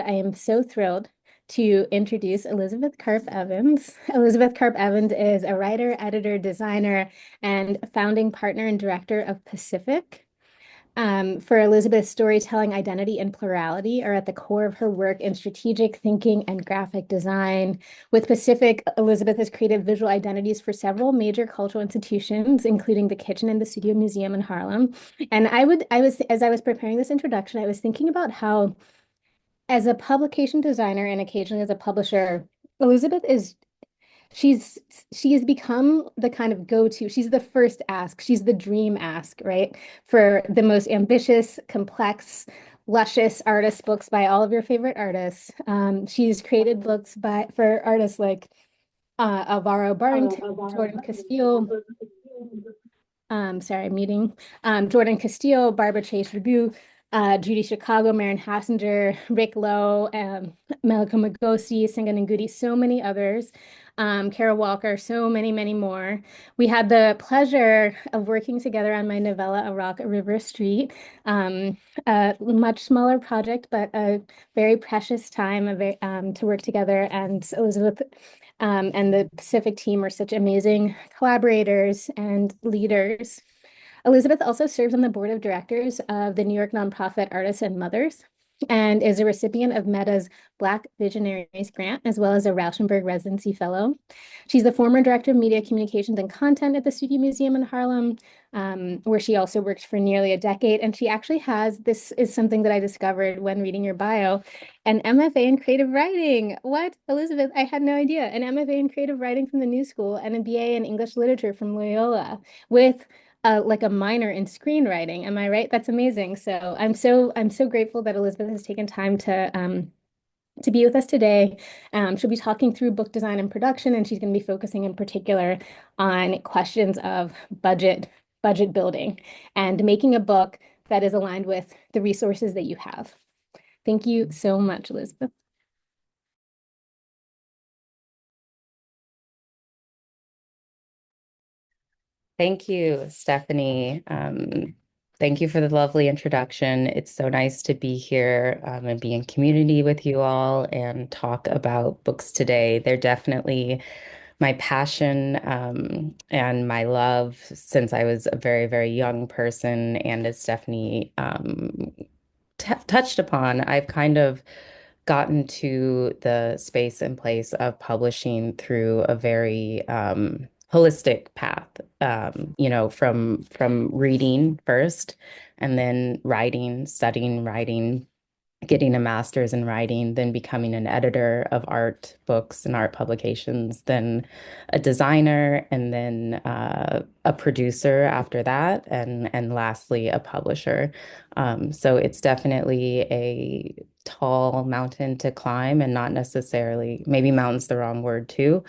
I am so thrilled to introduce Elizabeth Karp-Evans. Elizabeth Karp-Evans is a writer, editor, designer, and founding partner and director of Pacific. For Elizabeth, storytelling, identity, and plurality are at the core of her work in strategic thinking and graphic design. With Pacific, Elizabeth has created visual identities for several major cultural institutions, including the Kitchen and the Studio Museum in Harlem. And as I was preparing this introduction, I was thinking about how as a publication designer and occasionally as a publisher, Elizabeth is she's she has become the kind of go-to. She's the first ask. She's the dream ask, right? For the most ambitious, complex, luscious artist books by all of your favorite artists. She's created books for artists like Alvaro Barrington, Jordan Castillo, sorry, meeting. Jordan Castillo, Barbara Chase Rebu, Judy Chicago, Marin Hassinger, Rick Lowe, Malika Magosi, Singa Ngudi, so many others. Kara Walker, so many, many more. We had the pleasure of working together on my novella, A Rock, a River, Street. A much smaller project, but a very precious time to work together. And Elizabeth and the Pacific team are such amazing collaborators and leaders. Elizabeth also serves on the board of directors of the New York nonprofit Artists and Mothers and is a recipient of Meta's Black Visionaries Grant, as well as a Rauschenberg Residency Fellow. She's the former director of media communications and content at the Studio Museum in Harlem, where she also worked for nearly a decade. And she actually has, this is something that I discovered when reading your bio, an MFA in creative writing. What, Elizabeth? I had no idea. An MFA in creative writing from the New School and a BA in English literature from Loyola with like a minor in screenwriting. Am I right? That's amazing. So I'm so grateful that Elizabeth has taken time to be with us today. She'll be talking through book design and production, and she's going to be focusing in particular on questions of budget building and making a book that is aligned with the resources that you have. Thank you so much, Elizabeth. Thank you, Stephanie. Thank you for the lovely introduction. It's so nice to be here and be in community with you all and talk about books today. They're definitely my passion and my love since I was a very, very young person. And as Stephanie t touched upon, I've kind of gotten to the space and place of publishing through a very holistic path. From reading first, and then writing, studying writing, getting a master's in writing, then becoming an editor of art books and art publications, then a designer, and then a producer after that, and lastly a publisher. So it's definitely a tall mountain to climb, and not necessarily, maybe mountain's the wrong word too,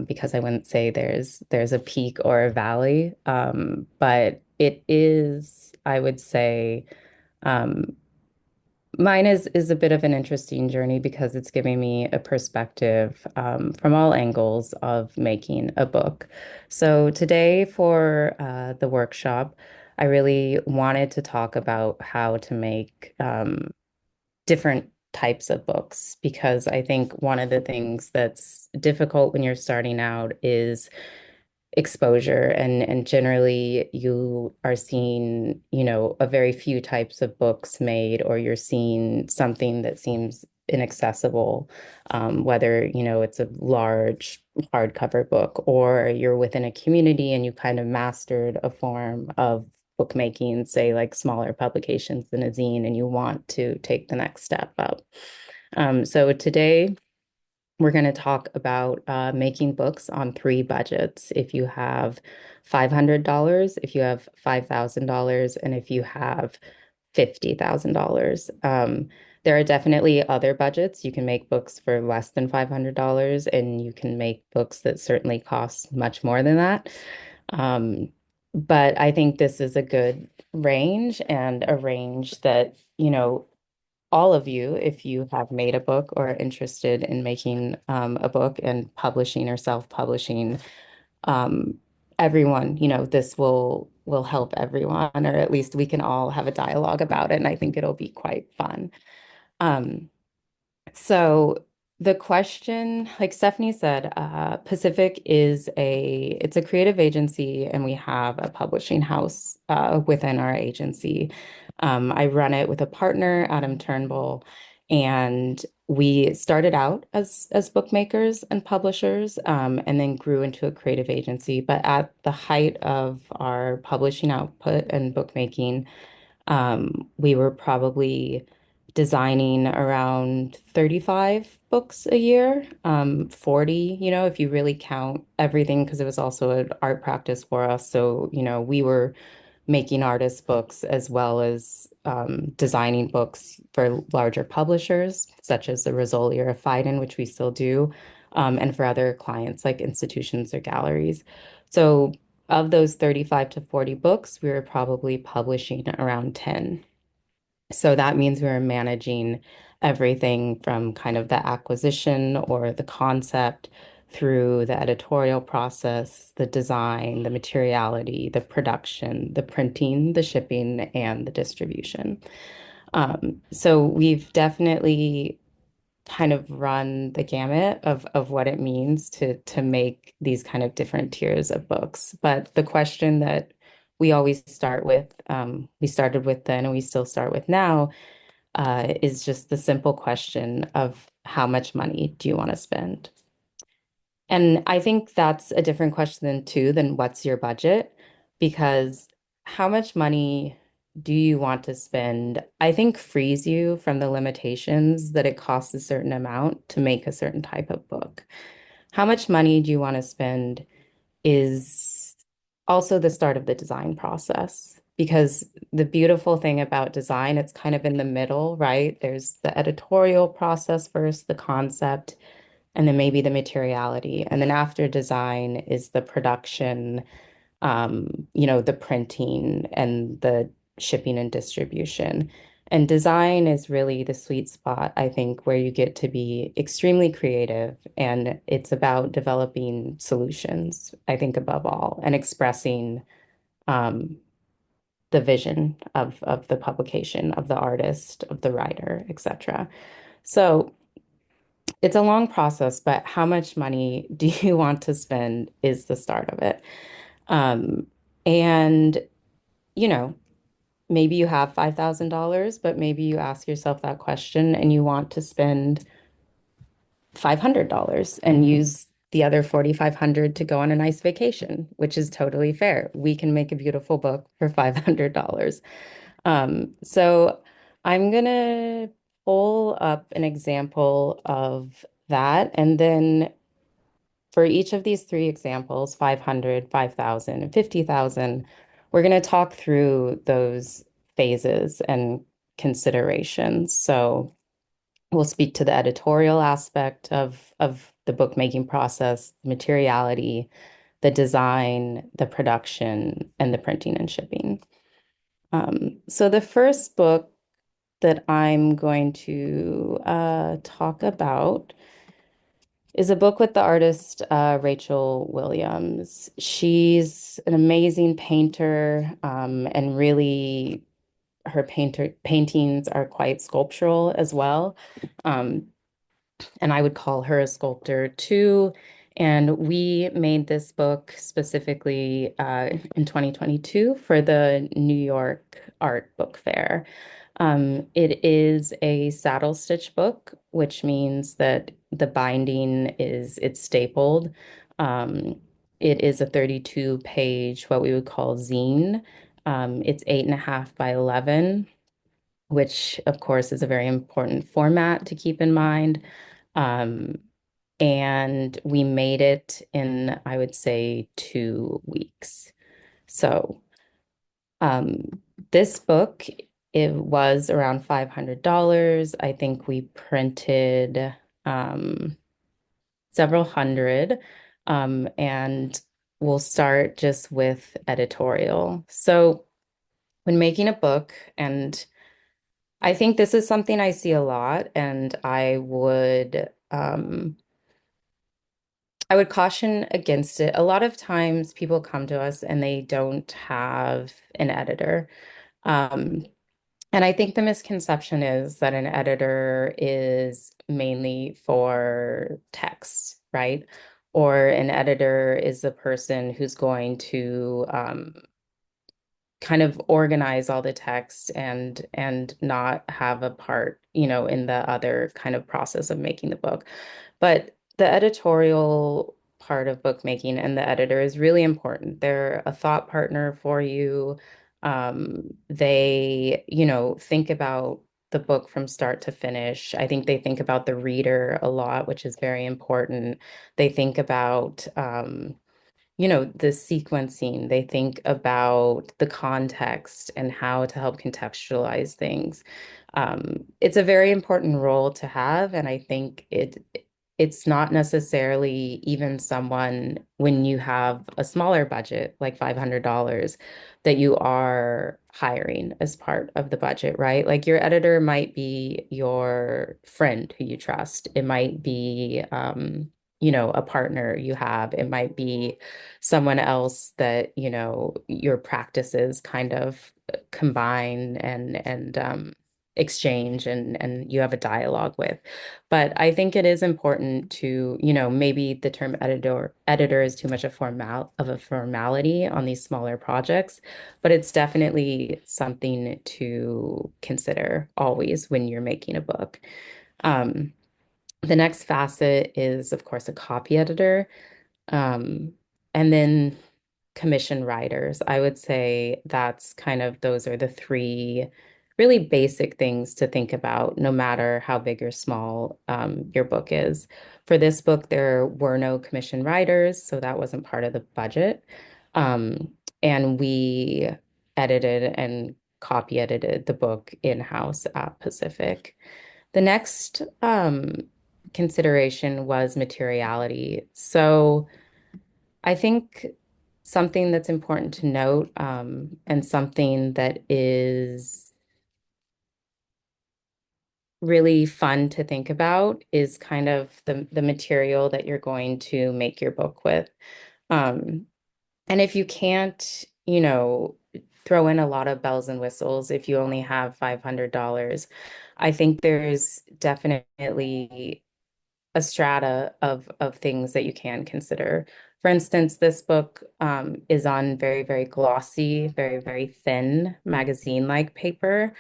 because I wouldn't say there's a peak or a valley, but it is, I would say. Um, Mine is a bit of an interesting journey because it's giving me a perspective from all angles of making a book. So today for the workshop, I really wanted to talk about how to make different types of books because I think one of the things that's difficult when you're starting out is exposure, and generally you are seeing, a very few types of books made, or you're seeing something that seems inaccessible, whether it's a large hardcover book, or you're within a community and you kind of mastered a form of bookmaking, say like smaller publications than a zine, and you want to take the next step up. So today we're going to talk about making books on three budgets. If you have $500, if you have $5,000, and if you have $50,000. There are definitely other budgets. You can make books for less than $500, and you can make books that certainly cost much more than that. Um, but I think this is a good range, and a range that, all of you, if you have made a book or are interested in making a book and publishing or self-publishing, um, everyone, this will help everyone, or at least we can all have a dialogue about it, and I think it'll be quite fun. Um, So the question, like Stephanie said, Pacific is it's a creative agency, and we have a publishing house within our agency. I run it with a partner, Adam Turnbull, and we started out as bookmakers and publishers, and then grew into a creative agency. But at the height of our publishing output and bookmaking, we were probably designing around 35 books a year, 40, if you really count everything, because it was also an art practice for us. So, we were making artist books as well as designing books for larger publishers, such as the Rizzoli or Phaidon, which we still do, and for other clients like institutions or galleries. So of those 35 to 40 books, we were probably publishing around 10. So that means we were managing everything from kind of the acquisition or the concept through the editorial process, the design, the materiality, the production, the printing, the shipping, and the distribution. So we've definitely kind of run the gamut of what it means to make these kind of different tiers of books. But the question that we always start with, we started with then and we still start with now, is just the simple question of how much money do you want to spend? And I think that's a different question than what's your budget? Because how much money do you want to spend, I think frees you from the limitations that it costs a certain amount to make a certain type of book. How much money do you want to spend is also the start of the design process. Because the beautiful thing about design, it's kind of in the middle, right? There's the editorial process first, the concept, and then maybe the materiality. And then after design is the production, the printing and the shipping and distribution. And design is really the sweet spot, I think, where you get to be extremely creative. And it's about developing solutions, I think, above all, and expressing um, the vision of the publication, of the artist, of the writer, etc. So it's a long process, but how much money do you want to spend is the start of it. Um, and, you know, maybe you have $5,000, but maybe you ask yourself that question and you want to spend $500 and use the other 4,500 to go on a nice vacation, which is totally fair. We can make a beautiful book for $500. So I'm gonna pull up an example of that, and then for each of these three examples, 500, 5,000, and 50,000, we're going to talk through those phases and considerations. So we'll speak to the editorial aspect of the bookmaking process, materiality, the design, the production, and the printing and shipping. So the first book that I'm going to talk about is a book with the artist Rachel Williams. She's an amazing painter, and really her paintings are quite sculptural as well. Um, and I would call her a sculptor too. And we made this book specifically in 2022 for the New York Art Book Fair. It is a saddle stitch book, which means that the binding it's stapled. Um, it is a 32 page, what we would call zine. It's 8.5 by 11, which of course is a very important format to keep in mind. Um, and we made it in, I would say, 2 weeks. So, this book, it was around $500. I think we printed um, several hundred. And we'll start just with editorial. So, when making a book, and I think this is something I see a lot, and I would caution against it. A lot of times people come to us and they don't have an editor. Um, And I think the misconception is that an editor is mainly for text, right? Or an editor is the person who's going to kind of organize all the text and not have a part, in the other kind of process of making the book. But the editorial part of bookmaking and the editor is really important. They're a thought partner for you. They, think about the book from start to finish. I think they think about the reader a lot, which is very important. They think about the sequencing. They think about the context and how to help contextualize things. It's a very important role to have, and I think it's not necessarily even someone when you have a smaller budget, like $500, that you are hiring as part of the budget, right? Like your editor might be your friend who you trust. It might be a partner you have. It might be someone else that, your practices kind of combine and exchange and you have a dialogue with. But I think it is important to, maybe the term editor is too much of a formality on these smaller projects, but it's definitely something to consider always when you're making a book. Um, the next facet is, of course, a copy editor. Um, and then commission writers. I would say those are the three really basic things to think about, no matter how big or small your book is. For this book, there were no commission writers, so that wasn't part of the budget. And we edited and copy edited the book in-house at Pacific. The next consideration was materiality. So I think something that's important to note, and something that is really fun to think about is kind of the material that you're going to make your book with. Um, and if you can't, throw in a lot of bells and whistles, if you only have $500, I think there's definitely a strata of things that you can consider. For instance, this book is on very, very glossy, very, very thin magazine-like paper.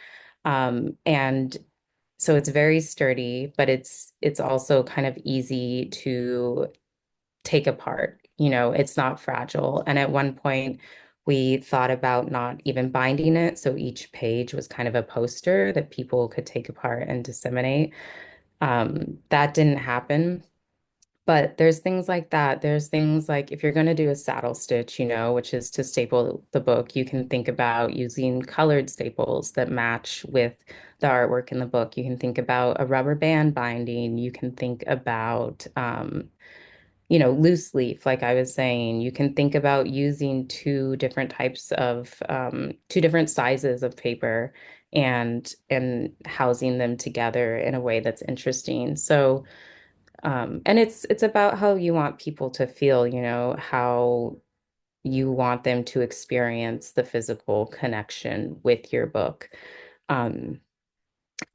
And so it's very sturdy, but it's also kind of easy to take apart. It's not fragile. And at one point, we thought about not even binding it. So each page was kind of a poster that people could take apart and disseminate. That didn't happen. But there's things like that. There's things like if you're going to do a saddle stitch, which is to staple the book, you can think about using colored staples that match with the artwork in the book. You can think about a rubber band binding. You can think about, loose leaf, like I was saying. You can think about using two different sizes of paper and housing them together in a way that's interesting. So, and it's about how you want people to feel, how you want them to experience the physical connection with your book. Um,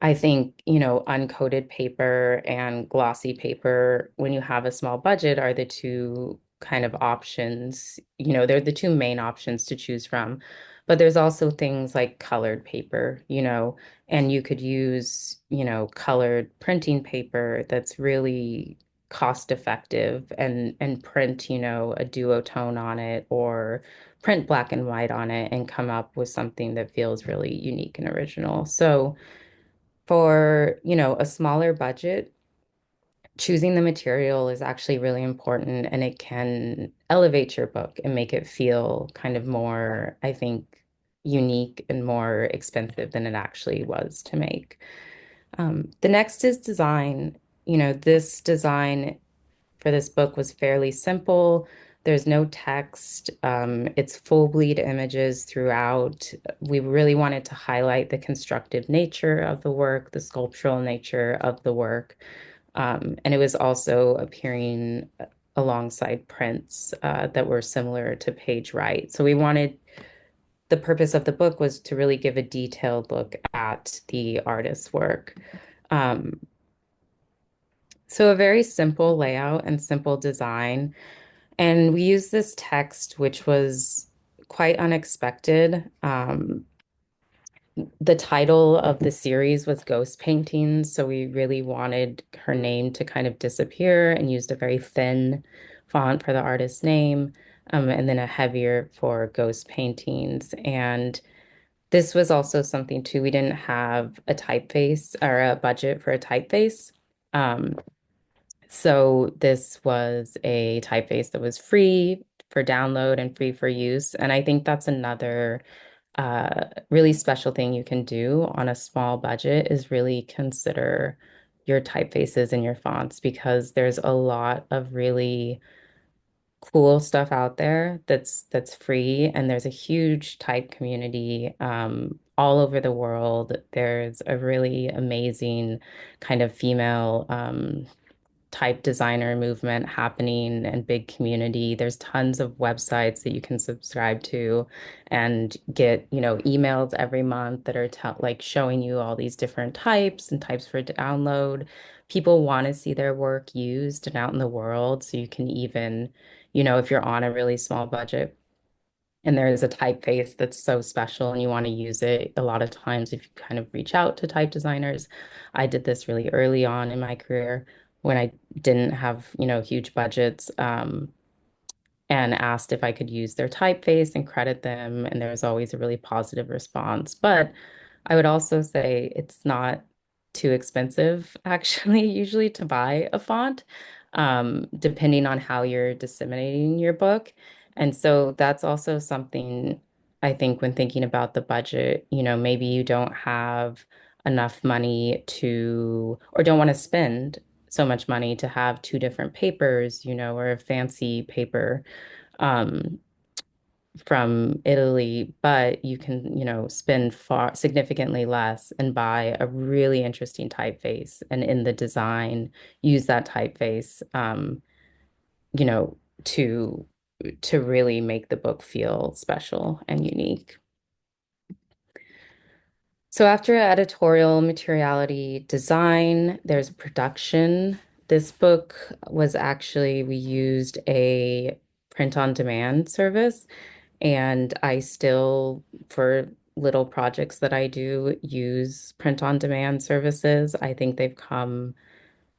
I think, uncoated paper and glossy paper, when you have a small budget, are the two kind of options. They're the two main options to choose from. But there's also things like colored paper, and you could use, colored printing paper that's really cost effective and print, a duotone on it or print black and white on it and come up with something that feels really unique and original. So, for, a smaller budget, choosing the material is actually really important and it can elevate your book and make it feel kind of more, I think, unique and more expensive than it actually was to make. The next is design. This design for this book was fairly simple. There's no text. It's full bleed images throughout. We really wanted to highlight the constructive nature of the work, the sculptural nature of the work. And it was also appearing alongside prints that were similar to page right. So we wanted the purpose of the book was to really give a detailed look at the artist's work. Um, so a very simple layout and simple design. And we used this text, which was quite unexpected. The title of the series was Ghost Paintings, so we really wanted her name to kind of disappear and used a very thin font for the artist's name, and then a heavier for Ghost Paintings. And this was also something too, we didn't have a typeface or a budget for a typeface. Um, so this was a typeface that was free for download and free for use. And I think that's another really special thing you can do on a small budget is really consider your typefaces and your fonts because there's a lot of really cool stuff out there that's free and there's a huge type community all over the world. There's a really amazing kind of female type designer movement happening and big community. There's tons of websites that you can subscribe to and get, emails every month that are like showing you all these different types and types for download. People want to see their work used and out in the world. So you can even, if you're on a really small budget, and there is a typeface that's so special and you want to use it, a lot of times if you kind of reach out to type designers, I did this really early on in my career when I didn't have, huge budgets, and asked if I could use their typeface and credit them. And there was always a really positive response. But I would also say it's not too expensive, actually, usually to buy a font, depending on how you're disseminating your book. And so that's also something I think when thinking about the budget, maybe you don't have enough money to, or don't want to spend so much money to have two different papers, or a fancy paper. Um, from Italy, but you can, spend far significantly less and buy a really interesting typeface and in the design use that typeface, you know, to really make the book feel special and unique. So after editorial materiality design, there's production. This book was actually, we used a print on demand service. And I still, for little projects that I do, use print on demand services. I think they've come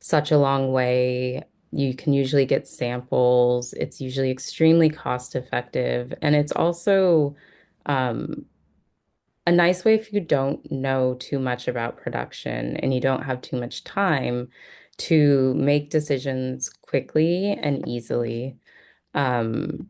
such a long way. You can usually get samples. It's usually extremely cost effective. And it's also um, a nice way if you don't know too much about production and you don't have too much time to make decisions quickly and easily. Um,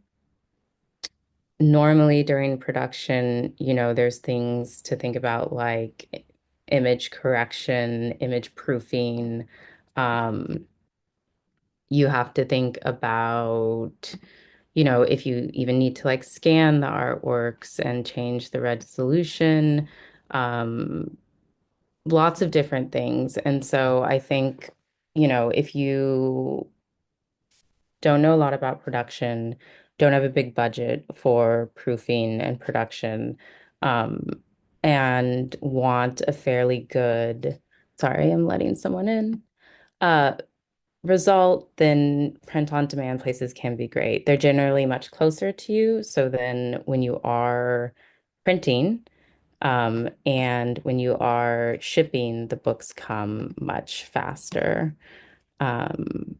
Normally during production, there's things to think about like image correction, image proofing. Um, you have to think about, if you even need to like scan the artworks and change the resolution, um, lots of different things. And so I think, if you don't know a lot about production, don't have a big budget for proofing and production, um, and want a fairly good, sorry, I'm letting someone in, uh, result, then print on demand places can be great. They're generally much closer to you. So then when you are printing, and when you are shipping, the books come much faster. Um,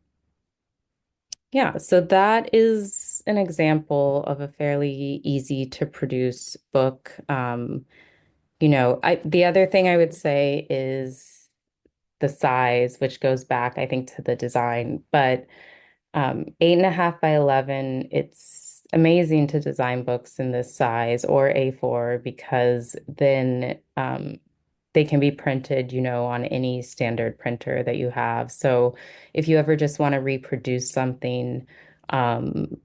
Yeah, so that is an example of a fairly easy to produce book. The other thing I would say is the size, which goes back, I think, to the design. But 8.5 by 11, it's amazing to design books in this size or A4 because then they can be printed, on any standard printer that you have. So if you ever just want to reproduce something, um,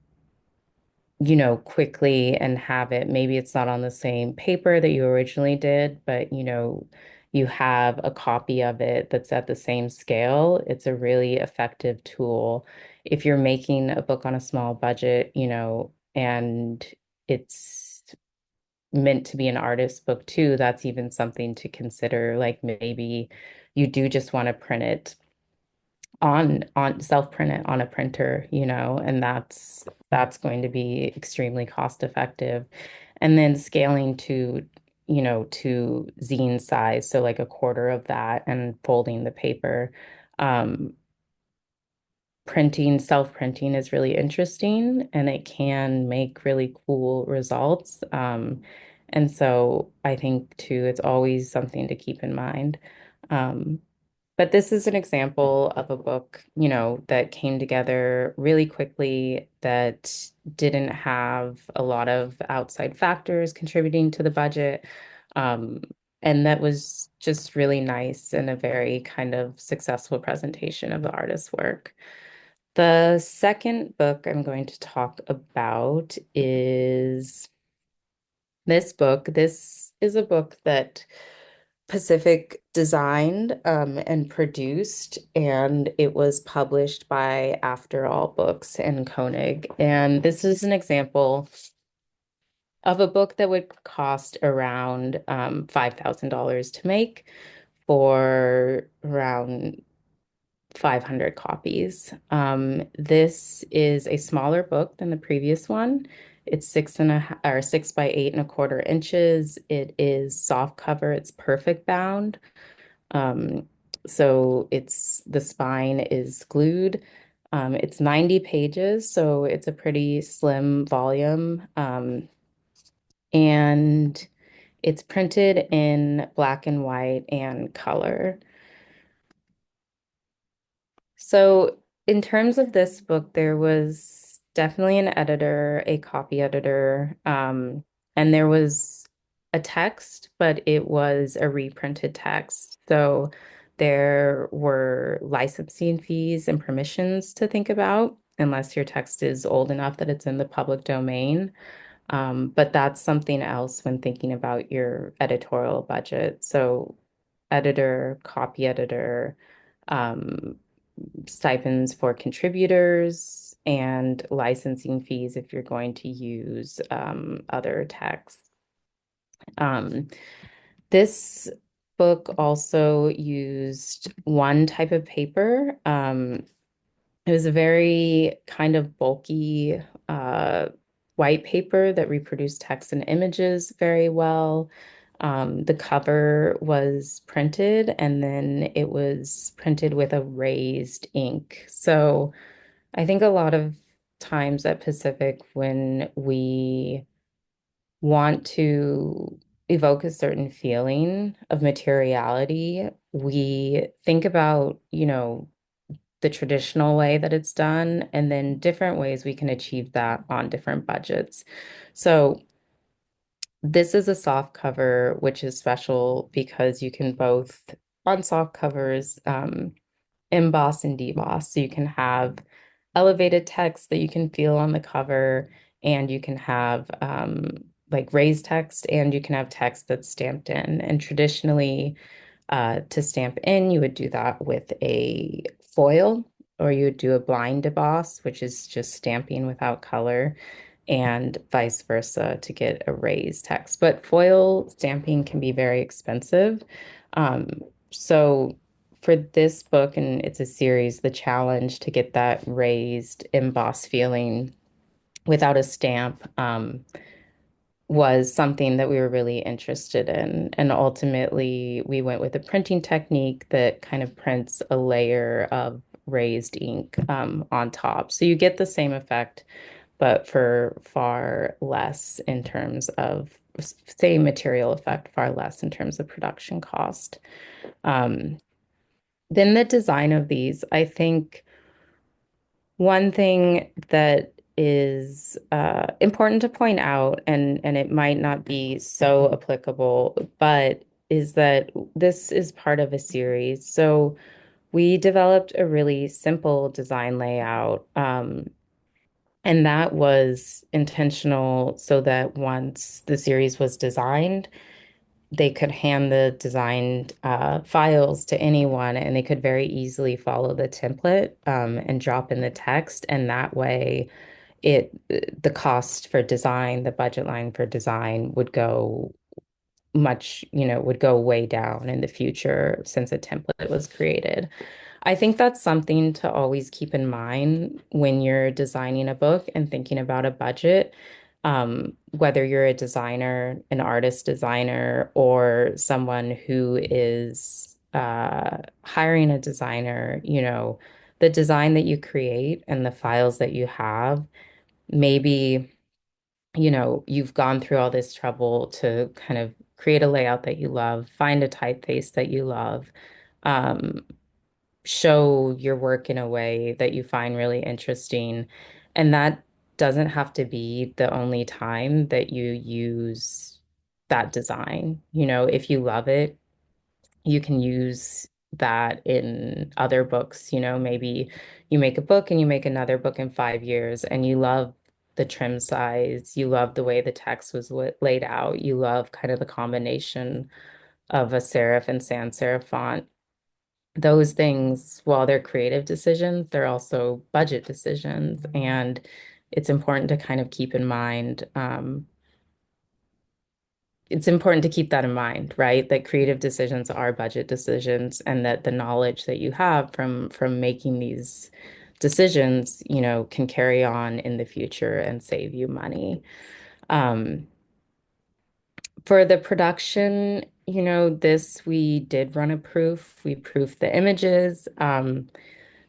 quickly and have it, maybe it's not on the same paper that you originally did, but you have a copy of it that's at the same scale. It's a really effective tool. If you're making a book on a small budget, and it's meant to be an artist book too, that's even something to consider. Like maybe you do just want to print it on self-print it on a printer, and that's going to be extremely cost effective. And then scaling to zine size, so like a quarter of that and folding the paper. Um, self-printing is really interesting and it can make really cool results. And so I think too, it's always something to keep in mind. Um, but this is an example of a book, that came together really quickly, that didn't have a lot of outside factors contributing to the budget. Um, and that was just really nice and a very kind of successful presentation of the artist's work. The second book I'm going to talk about is this book. This is a book that Pacific designed and produced, and it was published by After All Books and Koenig. And this is an example of a book that would cost around $5,000 to make for around 500 copies. This is a smaller book than the previous one. It's 6 by 8.25 inches. It is soft cover. It's perfect bound. Um, so the spine is glued. It's 90 pages, so it's a pretty slim volume. And it's printed in black and white and color. So, in terms of this book, there was definitely an editor, a copy editor, and there was a text, but it was a reprinted text. So, there were licensing fees and permissions to think about, unless your text is old enough that it's in the public domain. But that's something else when thinking about your editorial budget. So, editor, copy editor, um, stipends for contributors, and licensing fees if you're going to use other texts. Um, this book also used one type of paper. It was a very kind of bulky uh, white paper that reproduced text and images very well. The cover was printed and then it was printed with a raised ink. So I think a lot of times at Pacific, when we want to evoke a certain feeling of materiality, we think about, the traditional way that it's done, and then different ways we can achieve that on different budgets. So this is a soft cover, which is special because you can both, on soft covers, emboss and deboss. So you can have elevated text that you can feel on the cover, and you can have like raised text, and you can have text that's stamped in. And traditionally, to stamp in, you would do that with a foil, or you would do a blind deboss, which is just stamping without color, and vice versa to get a raised text. But foil stamping can be very expensive. Um, so for this book, and it's a series, the challenge to get that raised emboss feeling without a stamp was something that we were really interested in. And ultimately, we went with a printing technique that kind of prints a layer of raised ink on top. So you get the same effect, but for far less in terms of, same material effect, far less in terms of production cost. Um, then the design of these, I think one thing that is important to point out, and it might not be so applicable, but is that this is part of a series. So we developed a really simple design layout, and that was intentional so that once the series was designed, they could hand the designed files to anyone and they could very easily follow the template and drop in the text. And that way, the cost for design, the budget line for design would go much, would go way down in the future since a template was created. I think that's something to always keep in mind when you're designing a book and thinking about a budget. Whether you're a designer, an artist designer, or someone who is hiring a designer, the design that you create and the files that you have, maybe you've gone through all this trouble to kind of create a layout that you love, find a typeface that you love, um, show your work in a way that you find really interesting. And that doesn't have to be the only time that you use that design. If you love it, you can use that in other books. Maybe you make a book and you make another book in 5 years and you love the trim size, you love the way the text was laid out, you love kind of the combination of a serif and sans serif font. Those things, while they're creative decisions, they're also budget decisions. And it's important to kind of keep in mind, it's important to keep that in mind, right? That creative decisions are budget decisions and that the knowledge that you have from making these decisions, can carry on in the future and save you money. Um, for the production, this we did run a proof. We proofed the images.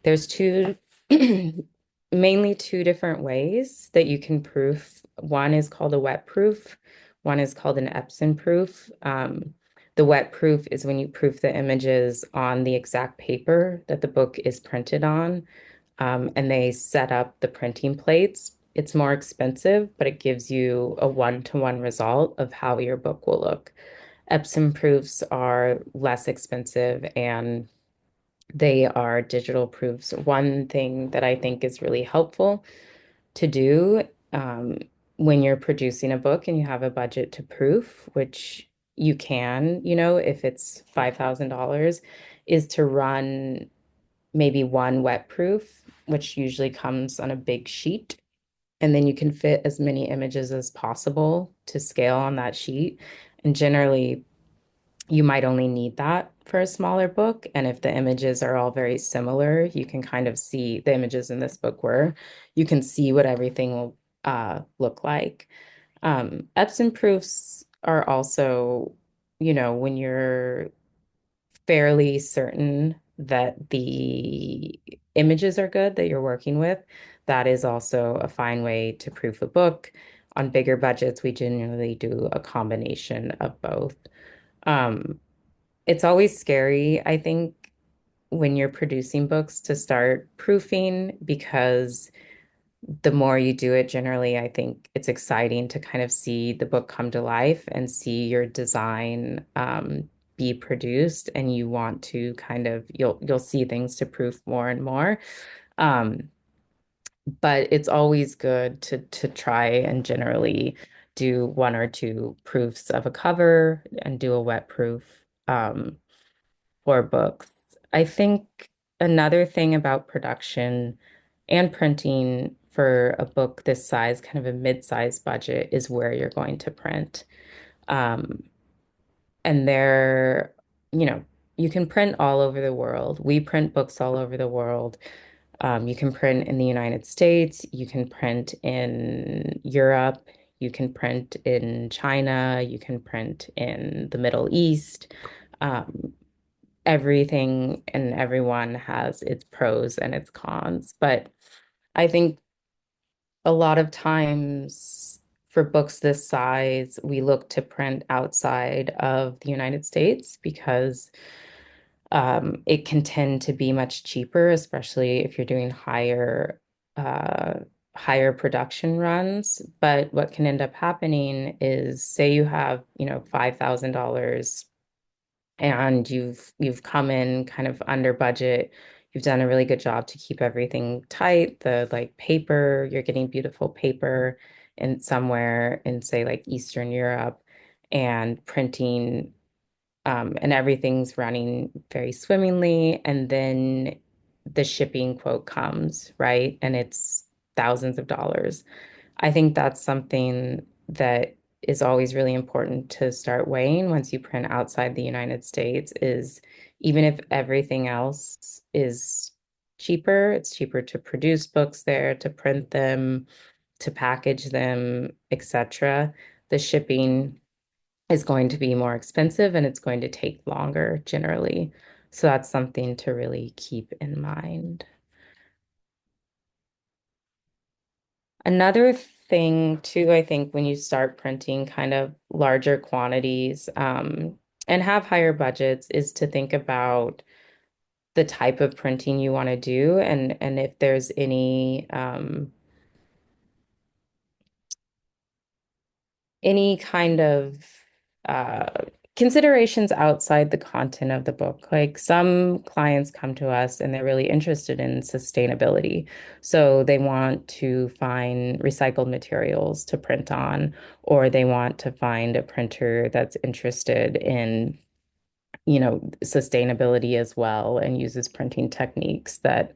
There's mainly two different ways that you can proof. One is called a wet proof. One is called an Epson proof. The wet proof is when you proof the images on the exact paper that the book is printed on, and they set up the printing plates. It's more expensive, but it gives you a one-to-one result of how your book will look. Epson proofs are less expensive and they are digital proofs. One thing that I think is really helpful to do when you're producing a book and you have a budget to proof, which you can, if it's $5,000, is to run maybe one wet proof, which usually comes on a big sheet. And then you can fit as many images as possible to scale on that sheet. And generally, you might only need that for a smaller book. And if the images are all very similar, you can kind of see the images in this book were, you can see what everything will look like. Epson proofs are also, when you're fairly certain that the images are good that you're working with, that is also a fine way to proof a book. On bigger budgets, we generally do a combination of both. Um, it's always scary, I think, when you're producing books to start proofing because the more you do it, generally, I think it's exciting to kind of see the book come to life and see your design be produced, and you want to kind of you'll see things to proof more and more. Um, but it's always good to try and generally do one or two proofs of a cover and do a wet proof. For books. I think another thing about production and printing for a book this size, kind of a mid-size budget, is where you're going to print. Um, and there, you know, you can print all over the world. We print books all over the world. You can print in the United States, you can print in Europe, you can print in China, you can print in the Middle East. Um, Everything and everyone has its pros and its cons. But I think a lot of times for books this size, we look to print outside of the United States because it can tend to be much cheaper, especially if you're doing uh, higher production runs. But what can end up happening is, say you have, $5,000 and you've come in kind of under budget. You've done a really good job to keep everything tight. The like paper, you're getting beautiful paper in somewhere in say like Eastern Europe and printing and everything's running very swimmingly. And then the shipping quote comes, right? And it's thousands of dollars. I think that's something that is always really important to start weighing once you print outside the United States is even if everything else is cheaper, it's cheaper to produce books there, to print them, to package them, etc. The shipping is going to be more expensive and it's going to take longer generally. So that's something to really keep in mind. Another thing too, I think when you start printing kind of larger quantities, and have higher budgets is to think about the type of printing you want to do and if there's any kind of uh, considerations outside the content of the book. Like some clients come to us and they're really interested in sustainability. So they want to find recycled materials to print on, or they want to find a printer that's interested in, sustainability as well and uses printing techniques that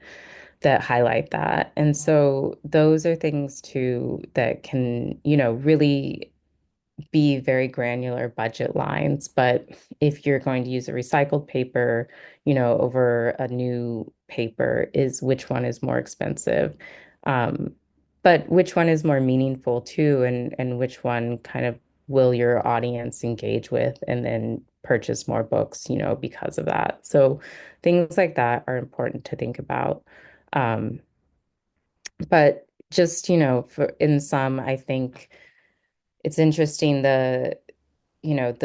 highlight that. And so those are things too that can, really be very granular budget lines. But if you're going to use a recycled paper, over a new paper, is which one is more expensive? Um, but which one is more meaningful too, and which one kind of will your audience engage with and then purchase more books, because of that. So things like that are important to think about. Um, but just, for in some, I think it's interesting the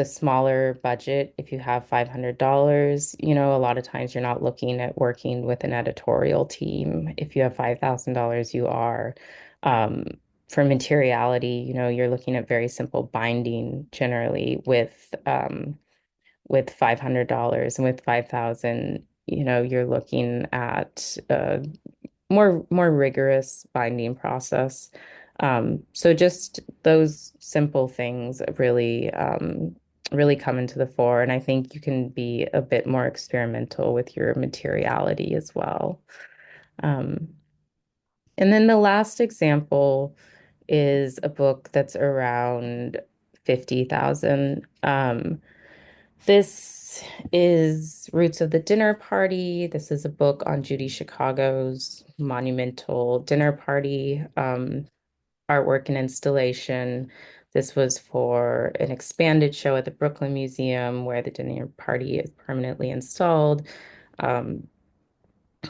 smaller budget, if you have $500, a lot of times you're not looking at working with an editorial team. If you have $5,000, you are. Um, for materiality, you're looking at very simple binding generally with $500 and with 5,000, you're looking at more rigorous binding process. So just those simple things really come into the fore, and I think you can be a bit more experimental with your materiality as well. Um, and then the last example is a book that's around 50,000. This is Roots of the Dinner Party. This is a book on Judy Chicago's monumental dinner party, artwork and installation. This was for an expanded show at the Brooklyn Museum where the dinner party is permanently installed. Um,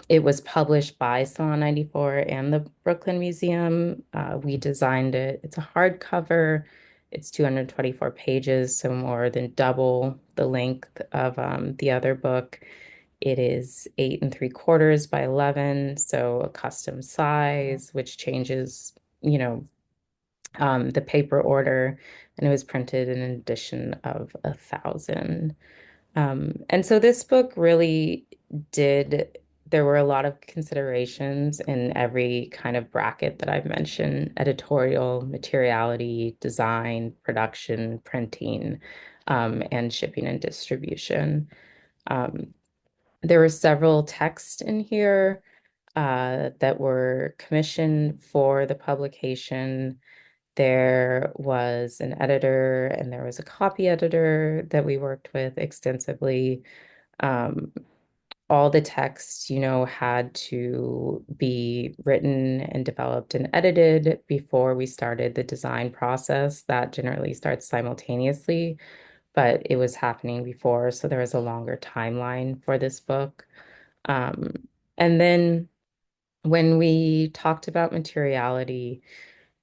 it was published by Salon 94 and the Brooklyn Museum. We designed it. It's a hardcover. It's 224 pages, so more than double the length of the other book. It is 8 3/4 by 11, so a custom size, which changes, the paper order, and it was printed in an edition of 1,000. And so this book really there were a lot of considerations in every kind of bracket that I've mentioned: editorial, materiality, design, production, printing, and shipping and distribution. Um, there were several texts in here that were commissioned for the publication. There was an editor and there was a copy editor that we worked with extensively. Um, all the text, had to be written and developed and edited before we started the design process. That generally starts simultaneously, but it was happening before, so there was a longer timeline for this book. Um, and then when we talked about materiality,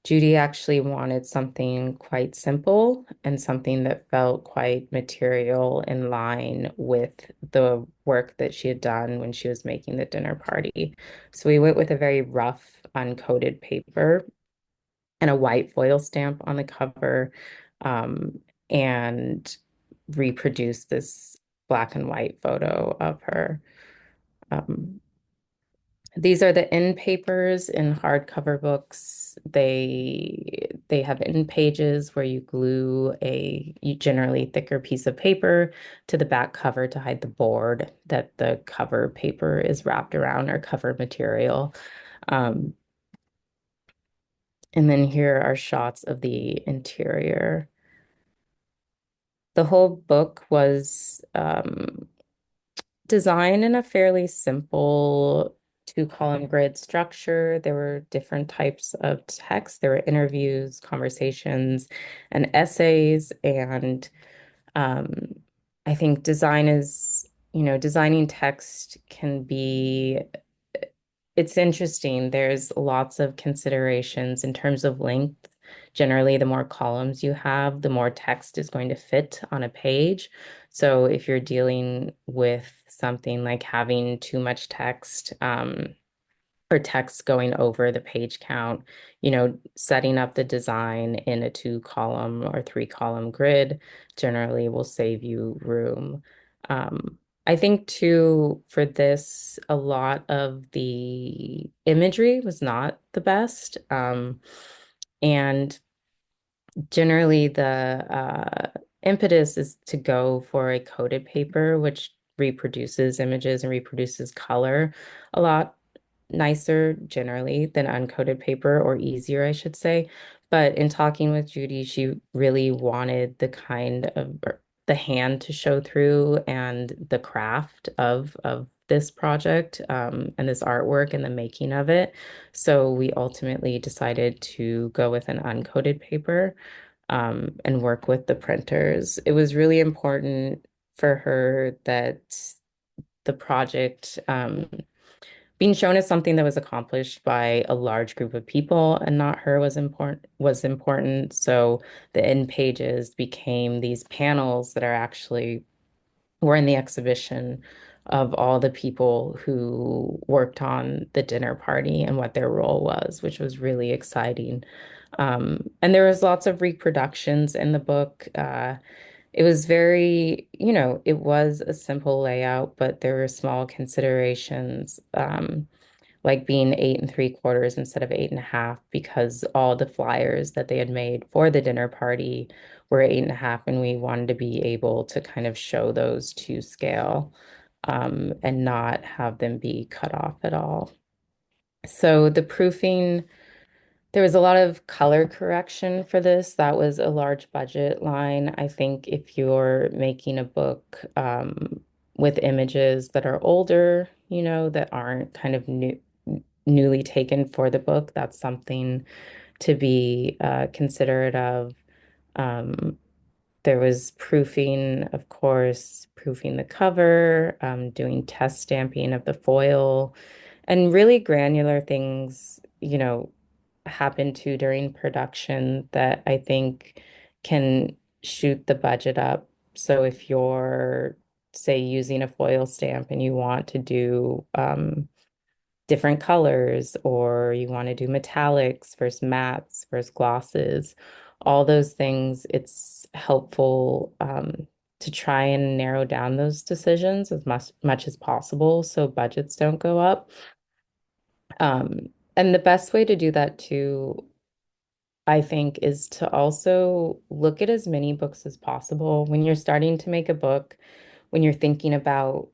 Judy actually wanted something quite simple and something that felt quite material in line with the work that she had done when she was making the dinner party. So we went with a very rough, uncoated paper and a white foil stamp on the cover, um, and reproduced this black and white photo of her. Um, these are the end papers in hardcover books. They have end pages where you glue you generally thicker piece of paper to the back cover to hide the board that the cover paper is wrapped around or cover material. Um, And then here are shots of the interior. The whole book was designed in a fairly simple two-column grid structure. There were different types of text. There were interviews, conversations, and essays. And um, I think designing text can be it's interesting. There's lots of considerations in terms of length. Generally, the more columns you have, the more text is going to fit on a page. So if you're dealing with something like having too much text, or text going over the page count, setting up the design in a two-column or three-column grid generally will save you room. I think too, for this, a lot of the imagery was not the best. And generally the impetus is to go for a coated paper, which reproduces images and reproduces color a lot nicer generally than uncoated paper, or easier, I should say. But in talking with Judy, she really wanted the hand to show through and the craft of this project, and this artwork and the making of it. So we ultimately decided to go with an uncoated paper, and work with the printers. It was really important for her that the project, being shown as something that was accomplished by a large group of people and not her was important. So the end pages became these panels that are actually were in the exhibition of all the people who worked on the dinner party and what their role was, which was really exciting. And there was lots of reproductions in the book. It was it was a simple layout, but there were small considerations, like being 8 3/4 instead of 8 1/2, because all the flyers that they had made for the dinner party were 8 1/2, and we wanted to be able to kind of show those to scale, and not have them be cut off at all. So the proofing. There was a lot of color correction for this. That was a large budget line. I think if you're making a book, with images that are older, that aren't kind of newly taken for the book, that's something to be considerate of. Um, there was proofing, of course, proofing the cover, doing test stamping of the foil, and really granular things, happen too during production that I think can shoot the budget up. So if you're, say, using a foil stamp and you want to do different colors, or you want to do metallics versus mattes versus glosses, all those things, it's helpful, to try and narrow down those decisions as much as possible so budgets don't go up. And the best way to do that too, I think, is to also look at as many books as possible. When you're starting to make a book, when you're thinking about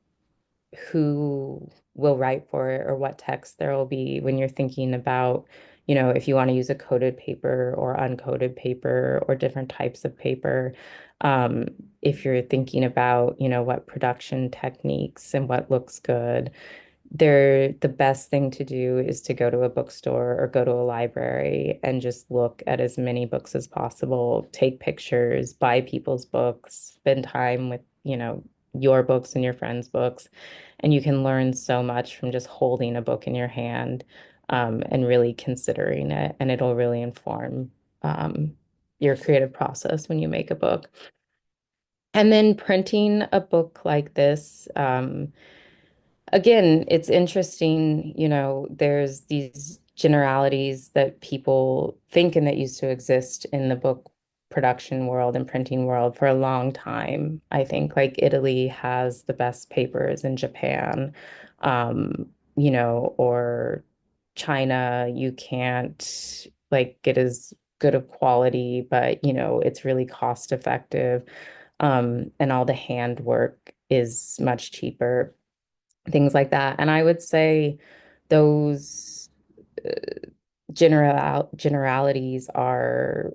who will write for it or what text there will be, when you're thinking about, if you want to use a coated paper or uncoated paper or different types of paper, um, if you're thinking about, what production techniques and what looks good, the best thing to do is to go to a bookstore or go to a library and just look at as many books as possible, take pictures, buy people's books, spend time with, your books and your friends' books. And you can learn so much from just holding a book in your hand, and really considering it. And it'll really inform, um, your creative process when you make a book. And then printing a book like this, again, it's interesting, there's these generalities that people think and that used to exist in the book production world and printing world for a long time. I think like Italy has the best papers in Japan, or China, you can't like get as good of quality, but it's really cost effective. And all the handwork is much cheaper, things like that. And I would say those generalities are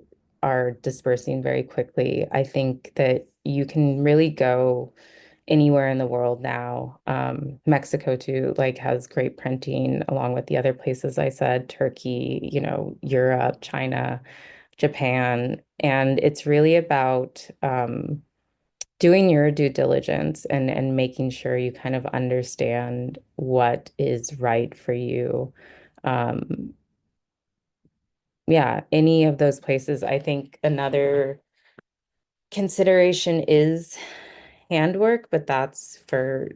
dispersing very quickly. I think that you can really go anywhere in the world now. Mexico too, like has great printing along with the other places I said, Turkey, Europe, China, Japan. And it's really about doing your due diligence and making sure you kind of understand what is right for you. Um, yeah, any of those places. I think another consideration is handwork, but that's for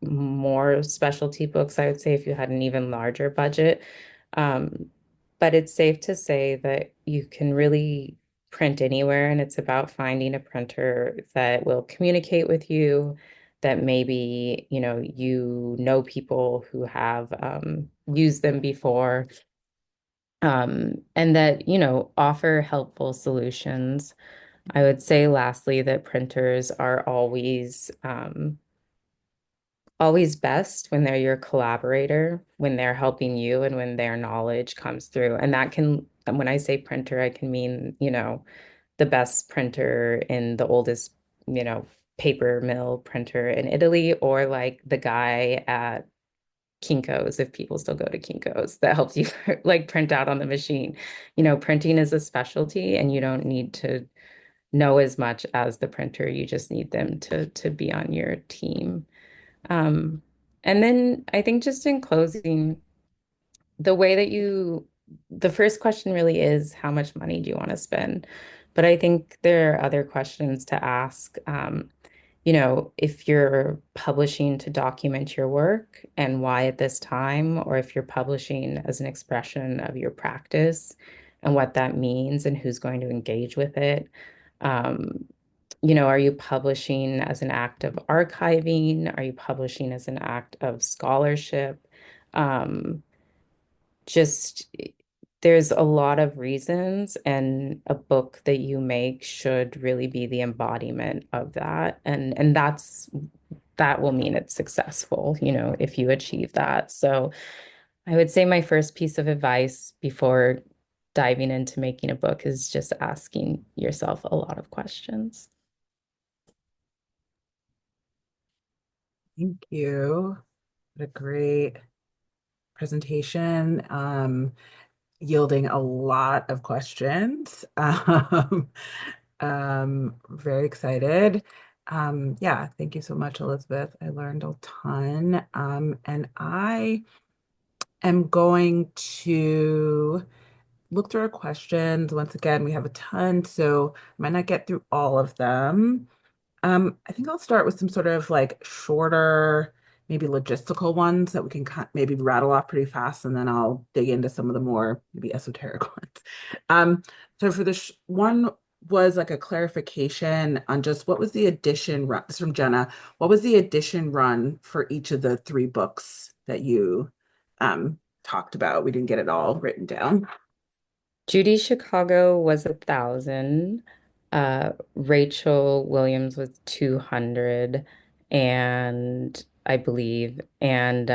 more specialty books, I would say, if you had an even larger budget. Um, but it's safe to say that you can really print anywhere, and it's about finding a printer that will communicate with you, that maybe, you know people who have used them before, and that, offer helpful solutions. I would say lastly that printers are always best when they're your collaborator, when they're helping you and when their knowledge comes through. And that can, when I say printer, I can mean, the best printer in the oldest, you know, paper mill printer in Italy, or like the guy at Kinko's, if people still go to Kinko's, that helps you like print out on the machine. Printing is a specialty and you don't need to know as much as the printer. You just need them to be on your team. Um, and then I think just in closing, the way that the first question really is how much money do you want to spend? But I think there are other questions to ask. If you're publishing to document your work and why at this time, or if you're publishing as an expression of your practice and what that means and who's going to engage with it. Um, are you publishing as an act of archiving? Are you publishing as an act of scholarship? Um, just there's a lot of reasons, and a book that you make should really be the embodiment of that. And that will mean it's successful, if you achieve that. So I would say my first piece of advice before diving into making a book is just asking yourself a lot of questions. Thank you. What a great presentation, yielding a lot of questions. Very excited. Yeah, thank you so much, Elizabeth. I learned a ton. And I am going to look through our questions. Once again, we have a ton, so I might not get through all of them. I think I'll start with some sort of like shorter, maybe logistical ones that we can maybe rattle off pretty fast, and then I'll dig into some of the more maybe esoteric ones. Um, so for this one was like a clarification on just what was the edition run. This is from Jenna. What was the edition run for each of the three books that you talked about? We didn't get it all written down. Judy Chicago was 1,000. Rachel Williams was 200, and I believe, and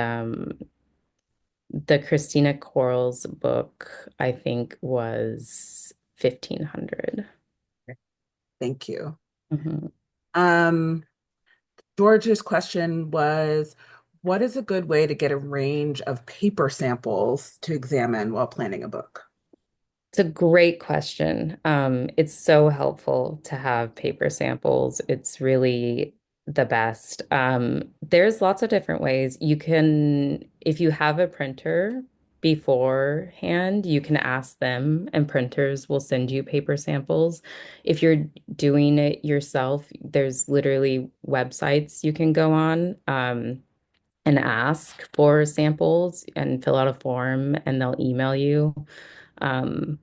the Christina Quarles book, I think, was 1,500. Thank you. Mhm. Um, George's question was, what is a good way to get a range of paper samples to examine while planning a book? It's a great question. It's so helpful to have paper samples. It's really the best. There's lots of different ways. You can, if you have a printer beforehand, you can ask them, and printers will send you paper samples. If you're doing it yourself, there's literally websites you can go on, and ask for samples and fill out a form, and they'll email you. Um,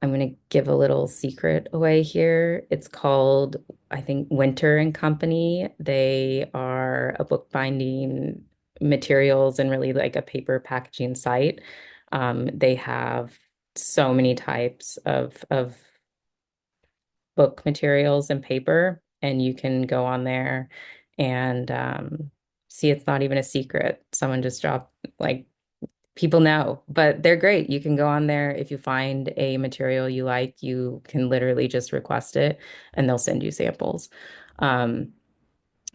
I'm going to give a little secret away here. It's called, I think, Winter and Company. They are a bookbinding materials and really like a paper packaging site. They have so many types of book materials and paper, and you can go on there and see it's not even a secret. Someone just dropped like people know, but they're great. You can go on there. If you find a material you like, you can literally just request it and they'll send you samples. Um,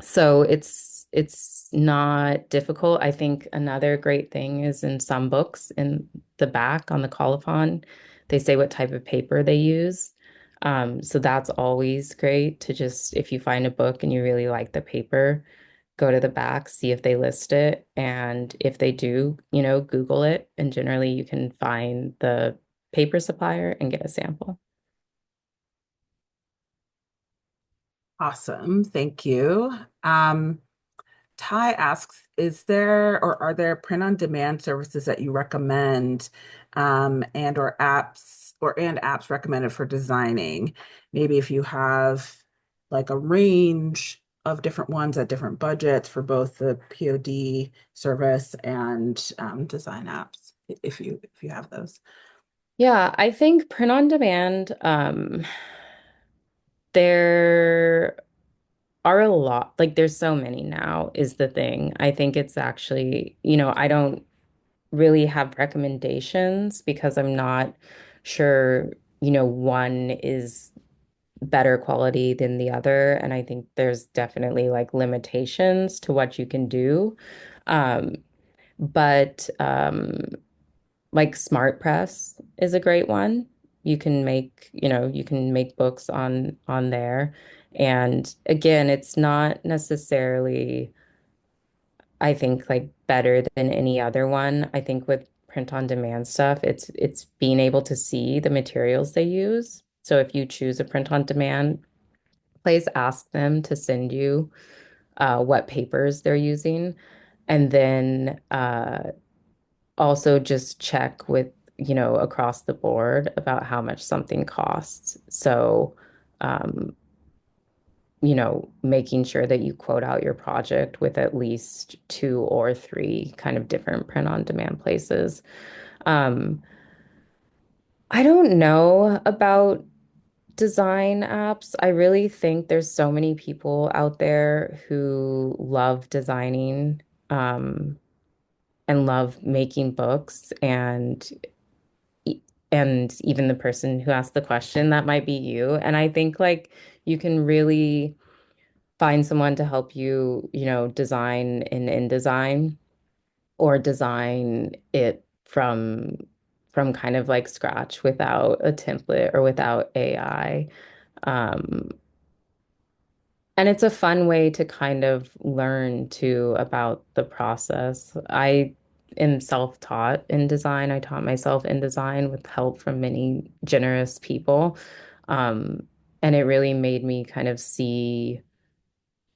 so it's not difficult. I think another great thing is in some books in the back on the colophon, they say what type of paper they use. So that's always great to just if you find a book and you really like the paper, go to the back, see if they list it, and if they do, Google it, and generally you can find the paper supplier and get a sample. Awesome. Thank you. Um, Ty asks, is there or are there print-on-demand services that you recommend, and or apps recommended for designing? Maybe if you have like a range of different ones at different budgets for both the POD service and design apps, if you have those. Yeah, I think print on demand, there are a lot, like there's so many now is the thing. I think it's actually, I don't really have recommendations because I'm not sure, one is better quality than the other. And I think there's definitely like limitations to what you can do. Um, but like Smart Press is a great one. You can make books on there. And again, it's not necessarily, I think, like better than any other one. I think with print on demand stuff, it's being able to see the materials they use. So if you choose a print on demand, please ask them to send you what papers they're using. And then also just check with, across the board about how much something costs. So, um, making sure that you quote out your project with at least two or three kind of different print on demand places. Um, I don't know about design apps. I really think there's so many people out there who love designing, um, and love making books e- and even the person who asked the question, that might be you. And I think like you can really find someone to help you, design in InDesign or design it from kind of like scratch without a template or without AI. Um, and it's a fun way to kind of learn too about the process. I am self-taught in design. I taught myself in design with help from many generous people. Um, and it really made me kind of see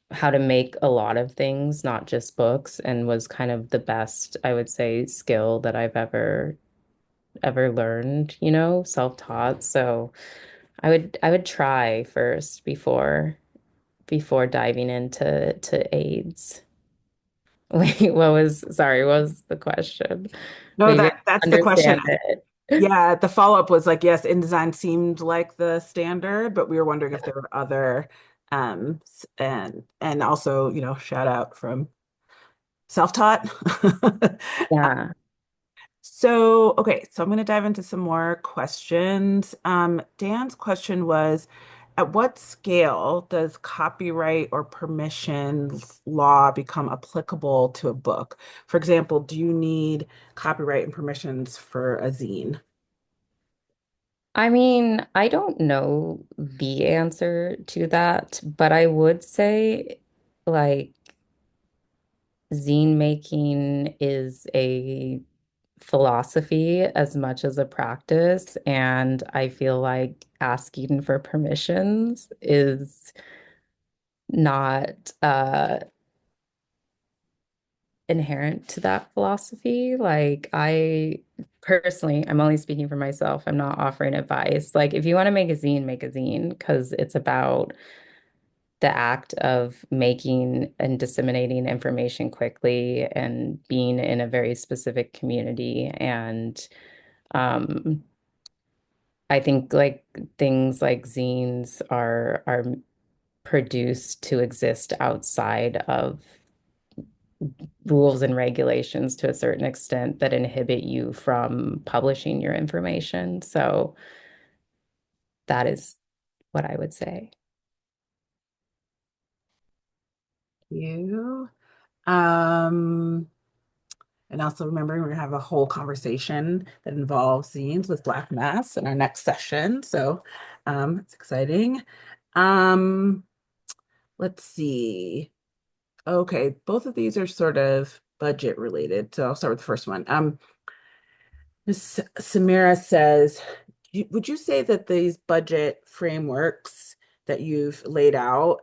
how to make a lot of things, not just books, and was kind of the best, I would say, skill that I've ever learned, self-taught. So I would try first before diving into AIDS. Wait, what was the question? No, Maybe that's I the question. understand it. Yeah, the follow-up was like, yes, InDesign seemed like the standard, but we were wondering if there were other and also, shout out from self-taught. Yeah. So, okay, so I'm going to dive into some more questions. Dan's question was, at what scale does copyright or permission law become applicable to a book? For example, do you need copyright and permissions for a zine? I mean, I don't know the answer to that, but I would say like zine making is a philosophy as much as a practice, and I feel like asking for permissions is not inherent to that philosophy. Like I personally, I'm only speaking for myself. I'm not offering advice. Like if you want to make a zine because it's about the act of making and disseminating information quickly and being in a very specific community. And um, I think like things like zines are produced to exist outside of rules and regulations to a certain extent that inhibit you from publishing your information. So that is what I would say. You. Um, and also remembering we're gonna have a whole conversation that involves scenes with Black Mass in our next session. So it's exciting. Um, let's see. Okay, both of these are sort of budget related. So I'll start with the first one. Ms. Samira says, would you say that these budget frameworks that you've laid out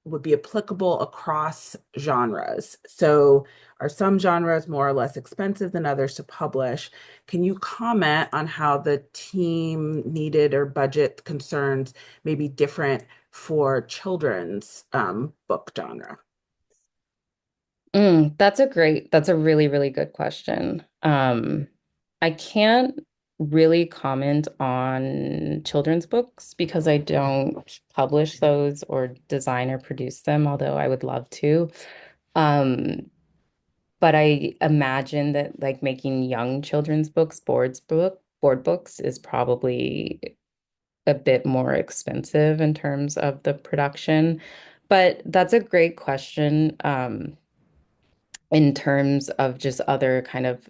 would be applicable across genres? So are some genres more or less expensive than others to publish? Can you comment on how the team needed or budget concerns may be different for children's book genre? That's a really, really good question. I can't really comment on children's books because I don't publish those or design or produce them, although I would love to. Um, but I imagine that like making young children's books, board books is probably a bit more expensive in terms of the production. But that's a great question. In terms of just other kind of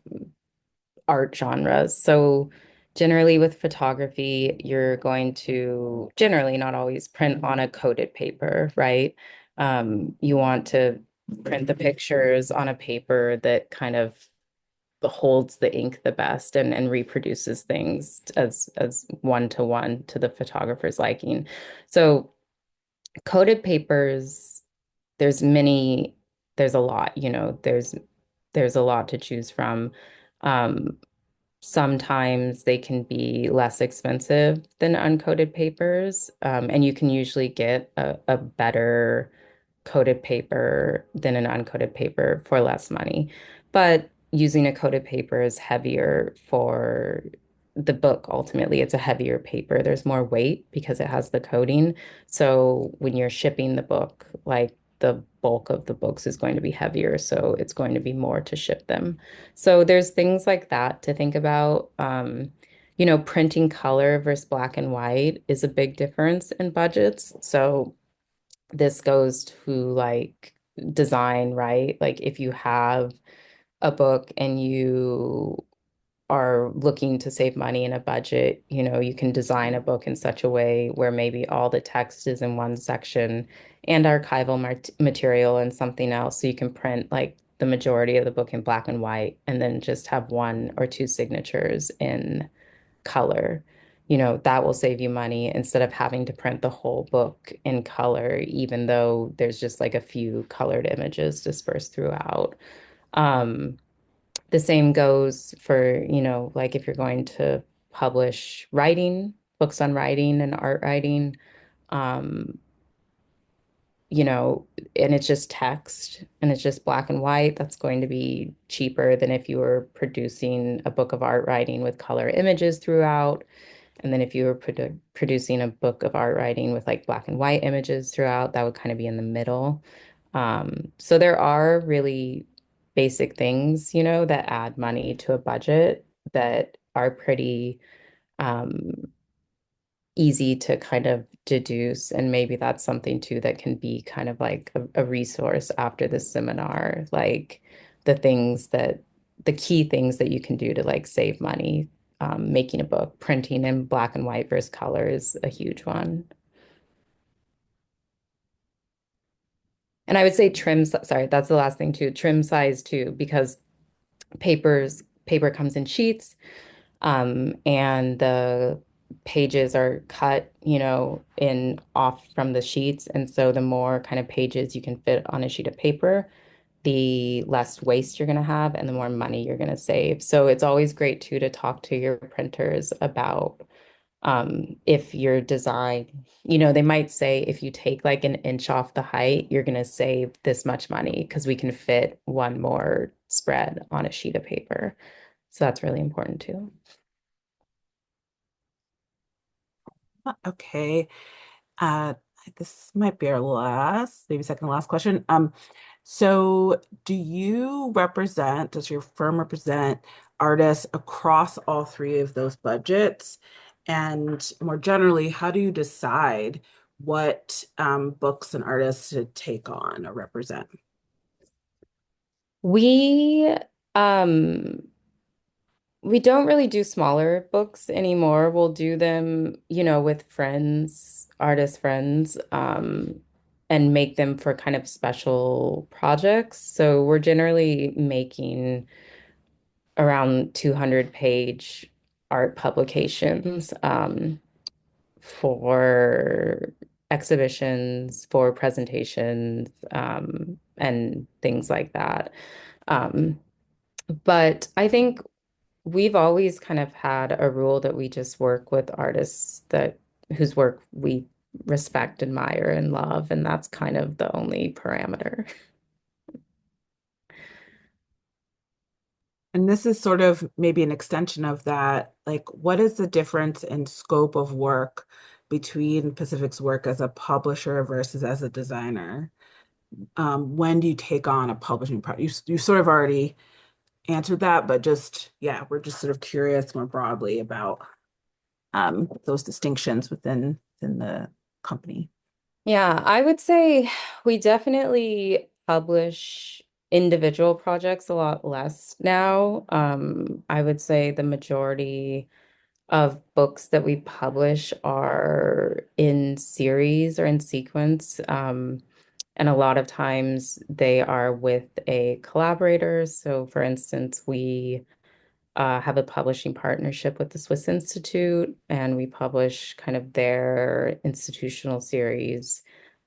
art genres. So generally with photography, you're going to generally not always print on a coated paper, right? You want to print the pictures on a paper that kind of holds the ink the best and reproduces things as one to one to the photographer's liking. So coated papers, there's many, there's a lot, there's a lot to choose from. Um, Sometimes they can be less expensive than uncoated papers, and you can usually get a better coated paper than an uncoated paper for less money. But using a coated paper is heavier for the book ultimately. It's a heavier paper. There's more weight because it has the coating. So when you're shipping the book, like the bulk of the books is going to be heavier, so it's going to be more to ship them. So there's things like that to think about. Printing color versus black and white is a big difference in budgets. So this goes to like design, right? Like if you have a book and you are looking to save money in a budget, you can design a book in such a way where maybe all the text is in one section and archival material and something else. So you can print like the majority of the book in black and white and then just have one or two signatures in color. That will save you money instead of having to print the whole book in color, even though there's just like a few colored images dispersed throughout. Um, the same goes for, like if you're going to publish writing, books on writing and art writing, um, you know, and it's just text and it's just black and white, that's going to be cheaper than if you were producing a book of art writing with color images throughout. And then if you were producing a book of art writing with like black and white images throughout, that would kind of be in the middle. So there are really basic things, that add money to a budget that are pretty um, easy to kind of deduce. And maybe that's something too that can be kind of like a resource after the seminar, like the things that the key things that you can do to like save money, making a book, printing in black and white versus color is a huge one. And I would say sorry, that's the last thing too, trim size too, because paper comes in sheets. And the pages are cut, in off from the sheets. And so the more kind of pages you can fit on a sheet of paper, the less waste you're going to have and the more money you're going to save. So it's always great too to talk to your printers about if your design, they might say if you take like an inch off the height, you're going to save this much money because we can fit one more spread on a sheet of paper. So that's really important too. Okay. Uh, this might be our last, maybe second to last question. So, does your firm represent artists across all three of those budgets? And more generally, how do you decide what books and artists to take on or represent? We um we don't really do smaller books anymore. We'll do them, with friends, artist friends, and make them for kind of special projects. So we're generally making around 200-page art publications, for exhibitions, for presentations, and things like that. Um, but I think we've always kind of had a rule that we just work with artists that whose work we respect, admire, and love, and that's kind of the only parameter. And this is sort of maybe an extension of that. Like, what is the difference in scope of work between Pacific's work as a publisher versus as a designer? When do you take on a publishing project? You sort of already answered that, but just, yeah, we're just sort of curious more broadly about those distinctions within the company. Yeah, I would say we definitely publish individual projects a lot less now. I would say the majority of books that we publish are in series or in sequence. And a lot of times they are with a collaborator. So, for instance, we have a publishing partnership with the Swiss Institute, and we publish kind of their institutional series.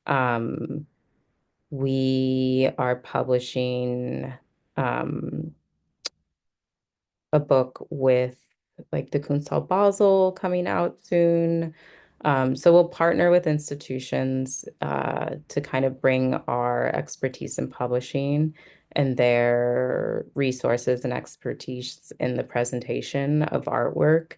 Um, we are publishing um, a book with like the Kunsthal Basel coming out soon. So we'll partner with institutions to kind of bring our expertise in publishing and their resources and expertise in the presentation of artwork,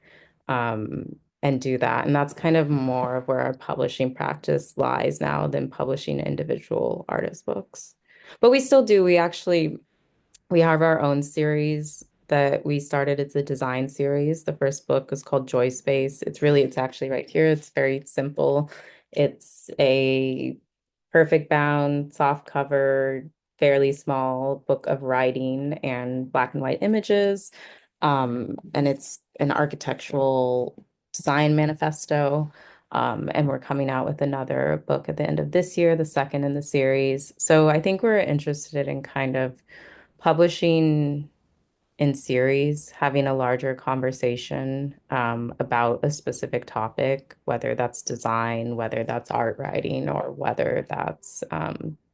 and do that. And that's kind of more of where our publishing practice lies now than publishing individual artist books. But we still do. We have our own series that we started. It's a design series. The first book is called Joy Space. It's actually right here. It's very simple. It's a perfect bound, soft cover, fairly small book of writing and black and white images. And it's an architectural design manifesto. And we're coming out with another book at the end of this year, the second in the series. So I think we're interested in kind of publishing in series, having a larger conversation about a specific topic, whether that's design, whether that's art writing, or whether that's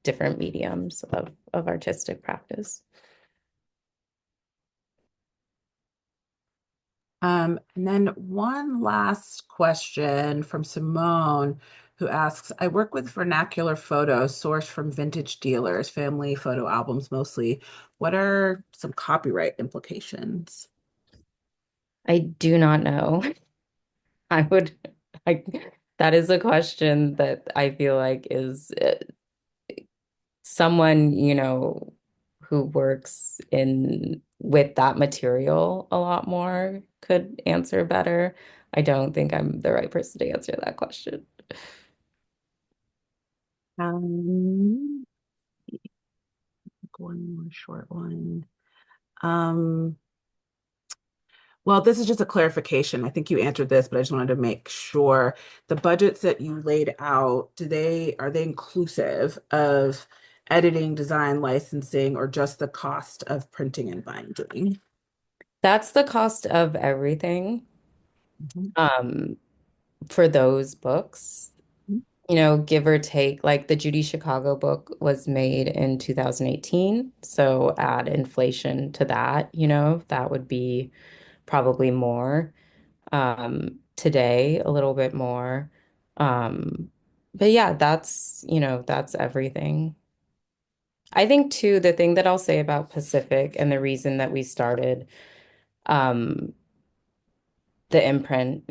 different mediums of artistic practice. And then one last question from Simone, who asks, I work with vernacular photos sourced from vintage dealers, family photo albums mostly. What are some copyright implications? I do not know. I would, I, that is a question that I feel like is someone, who works in with that material a lot more could answer better. I don't think I'm the right person to answer that question. Um, one more short one. Um, well, this is just a clarification. I think you answered this, but I just wanted to make sure. The budgets that you laid out, are they inclusive of editing, design, licensing, or just the cost of printing and binding? That's the cost of everything Mhm. um, for those books. Give or take, like the Judy Chicago book was made in 2018. So add inflation to that, that would be probably more. Today, a little bit more. Um, but yeah, that's everything. I think too, the thing that I'll say about Pacific and the reason that we started um, the imprint,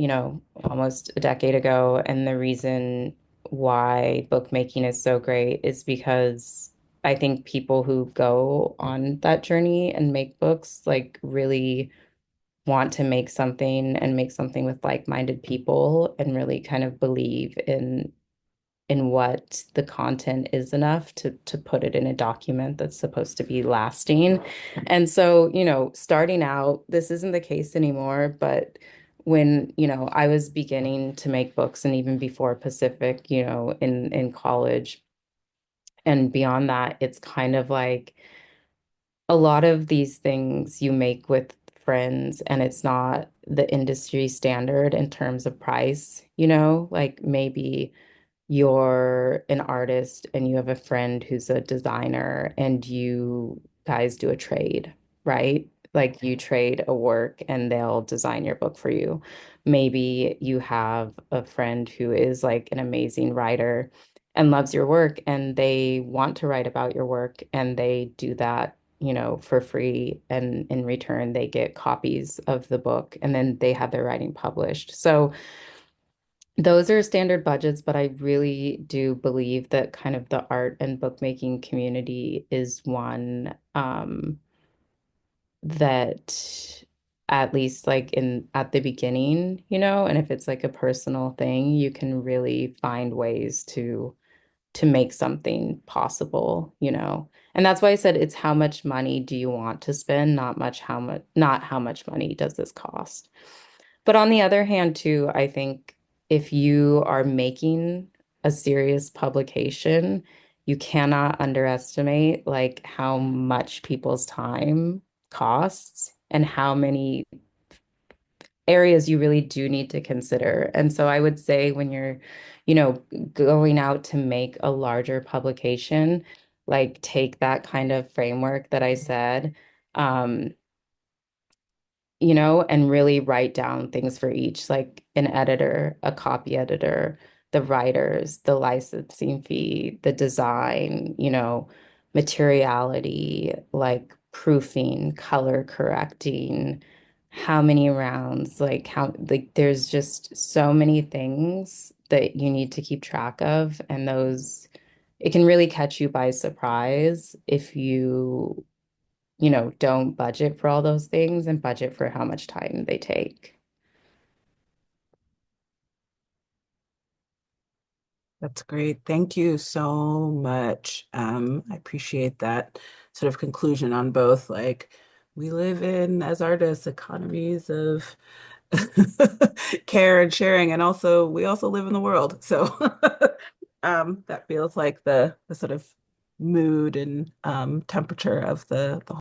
almost a decade ago, and the reason why bookmaking is so great is because I think people who go on that journey and make books like really want to make something and make something with like-minded people and really kind of believe in what the content is enough to put it in a document that's supposed to be lasting. And so, starting out, this isn't the case anymore, but when, I was beginning to make books and even before Pacific, in college and beyond that, it's kind of like a lot of these things you make with friends and it's not the industry standard in terms of price, like maybe you're an artist and you have a friend who's a designer and you guys do a trade, right? Like you trade a work and they'll design your book for you. Maybe you have a friend who is like an amazing writer and loves your work and they want to write about your work and they do that, for free. And in return, they get copies of the book and then they have their writing published. So, those are standard budgets, but I really do believe that kind of the art and bookmaking community is one that at least like in at the beginning, and if it's like a personal thing, you can really find ways to make something possible, And that's why I said it's how much money do you want to spend, not how much money does this cost. But on the other hand, too, I think if you are making a serious publication, you cannot underestimate like how much people's time costs and how many areas you really do need to consider. And so I would say when you're, going out to make a larger publication, like take that kind of framework that I said. Um, and really write down things for each, like an editor, a copy editor, the writers, the licensing fee, the design, materiality, like proofing, color correcting, how many rounds, like there's just so many things that you need to keep track of, and those it can really catch you by surprise if you don't budget for all those things and budget for how much time they take. That's great. Thank you so much. I appreciate that sort of conclusion on both. Like, we live in, as artists, economies of care and sharing, and also we also live in the world. So that feels like the sort of mood and temperature of the